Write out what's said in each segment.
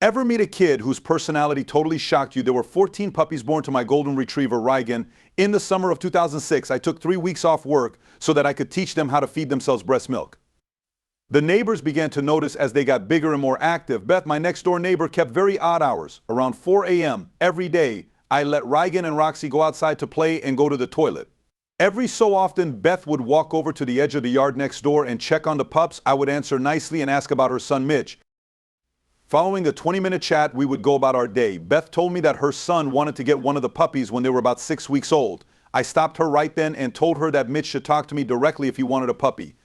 Ever meet a kid whose personality totally shocked you? There were 14 puppies born to my golden retriever, Rygan. In the summer of 2006, I took 3 weeks off work so that I could teach them how to feed themselves breast milk. The neighbors began to notice as they got bigger and more active. Beth, my next door neighbor, kept very odd hours. Around 4 a.m. every day, I let Rygan and Roxy go outside to play and go to the toilet. Every so often, Beth would walk over to the edge of the yard next door and check on the pups. I would answer nicely and ask about her son, Mitch. Following the 20-minute chat, we would go about our day. Beth told me that her son wanted to get one of the puppies when they were about 6 weeks old. I stopped her right then and told her that Mitch should talk to me directly if he wanted a puppy.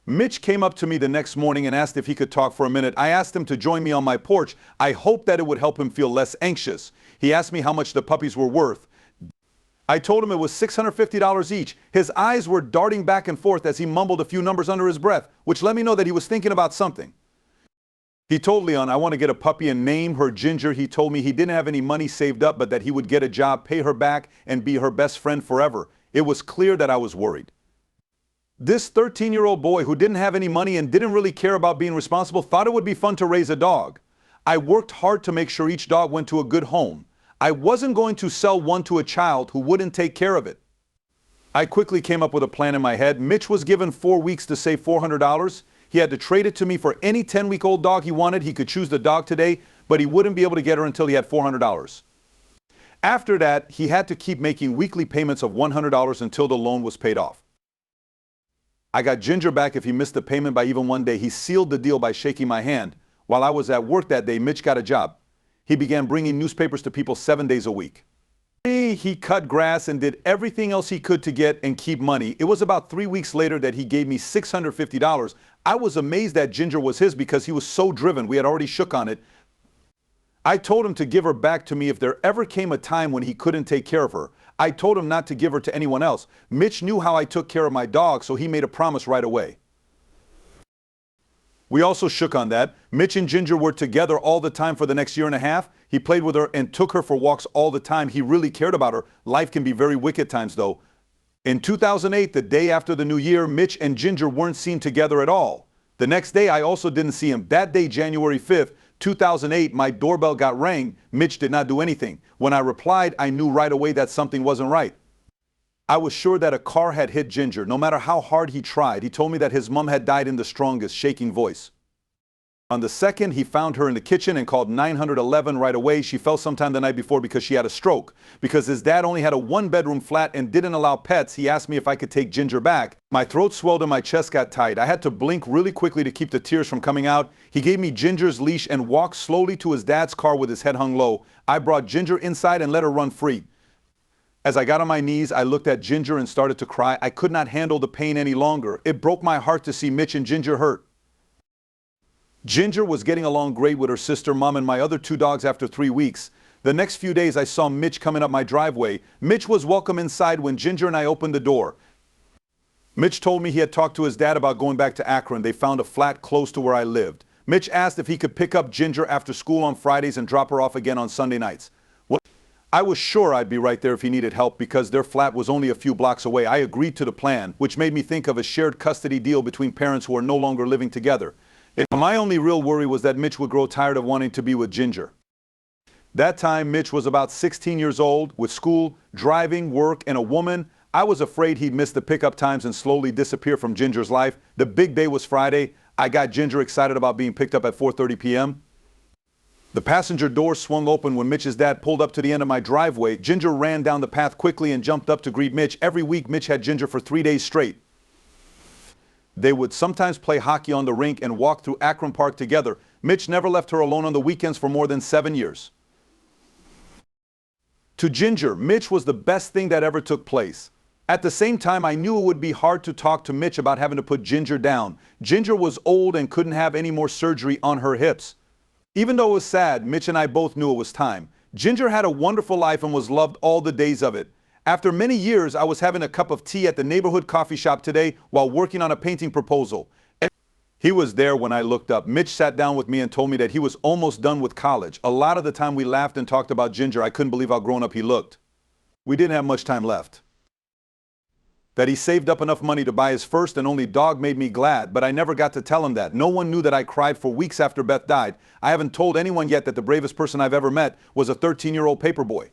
Mitch came up to me the next morning and asked if he could talk for a minute. I asked him to join me on my porch. I hoped that it would help him feel less anxious. He asked me how much the puppies were worth. I told him it was $650 each. His eyes were darting back and forth as he mumbled a few numbers under his breath, which let me know that he was thinking about something. He told Leon, I want to get a puppy and name her Ginger. He told me he didn't have any money saved up, but that he would get a job, pay her back, and be her best friend forever. It was clear that I was worried. This 13-year-old boy who didn't have any money and didn't really care about being responsible thought it would be fun to raise a dog. I worked hard to make sure each dog went to a good home. I wasn't going to sell one to a child who wouldn't take care of it. I quickly came up with a plan in my head. Mitch was given 4 weeks to save $400. He had to trade it to me for any 10-week-old dog he wanted. He could choose the dog today, but he wouldn't be able to get her until he had $400. After that, he had to keep making weekly payments of $100 until the loan was paid off. I got Ginger back if he missed the payment by even 1 day. He sealed the deal by shaking my hand. While I was at work that day, Mitch got a job. He began bringing newspapers to people 7 days a week. He cut grass and did everything else he could to get and keep money. It was about 3 weeks later that he gave me $650. I was amazed that Ginger was his because he was so driven. We had already shook on it. I told him to give her back to me if there ever came a time when he couldn't take care of her. I told him not to give her to anyone else. Mitch knew how I took care of my dog, so he made a promise right away. We also shook on that. Mitch and Ginger were together all the time for the next year and a half. He played with her and took her for walks all the time. He really cared about her. Life can be very wicked times, though. In 2008, the day after the new year, Mitch and Ginger weren't seen together at all. The next day, I also didn't see him. That day, January 5th, 2008, my doorbell got rang. Mitch did not do anything. When I replied, I knew right away that something wasn't right. I was sure that a car had hit Ginger. No matter how hard he tried, he told me that his mom had died in the strongest, shaking voice. On the 2nd, he found her in the kitchen and called 911 right away. She fell sometime the night before because she had a stroke. Because his dad only had a 1-bedroom flat and didn't allow pets, he asked me if I could take Ginger back. My throat swelled and my chest got tight. I had to blink really quickly to keep the tears from coming out. He gave me Ginger's leash and walked slowly to his dad's car with his head hung low. I brought Ginger inside and let her run free. As I got on my knees, I looked at Ginger and started to cry. I could not handle the pain any longer. It broke my heart to see Mitch and Ginger hurt. Ginger was getting along great with her sister, mom, and my other 2 dogs after 3 weeks. The next few days, I saw Mitch coming up my driveway. Mitch was welcome inside when Ginger and I opened the door. Mitch told me he had talked to his dad about going back to Akron. They found a flat close to where I lived. Mitch asked if he could pick up Ginger after school on Fridays and drop her off again on Sunday nights. Well, I was sure I'd be right there if he needed help because their flat was only a few blocks away. I agreed to the plan, which made me think of a shared custody deal between parents who are no longer living together. My only real worry was that Mitch would grow tired of wanting to be with Ginger. That time, Mitch was about 16 years old, with school, driving, work, and a woman. I was afraid he'd miss the pickup times and slowly disappear from Ginger's life. The big day was Friday. I got Ginger excited about being picked up at 4:30 p.m. The passenger door swung open when Mitch's dad pulled up to the end of my driveway. Ginger ran down the path quickly and jumped up to greet Mitch. Every week, Mitch had Ginger for 3 days straight. They would sometimes play hockey on the rink and walk through Akron Park together. Mitch never left her alone on the weekends for more than 7 years. To Ginger, Mitch was the best thing that ever took place. At the same time, I knew it would be hard to talk to Mitch about having to put Ginger down. Ginger was old and couldn't have any more surgery on her hips. Even though it was sad, Mitch and I both knew it was time. Ginger had a wonderful life and was loved all the days of it. After many years, I was having a cup of tea at the neighborhood coffee shop today while working on a painting proposal. He was there when I looked up. Mitch sat down with me and told me that he was almost done with college. A lot of the time we laughed and talked about Ginger. I couldn't believe how grown up he looked. We didn't have much time left. That he saved up enough money to buy his first and only dog made me glad, but I never got to tell him that. No one knew that I cried for weeks after Beth died. I haven't told anyone yet that the bravest person I've ever met was a 13-year-old paperboy.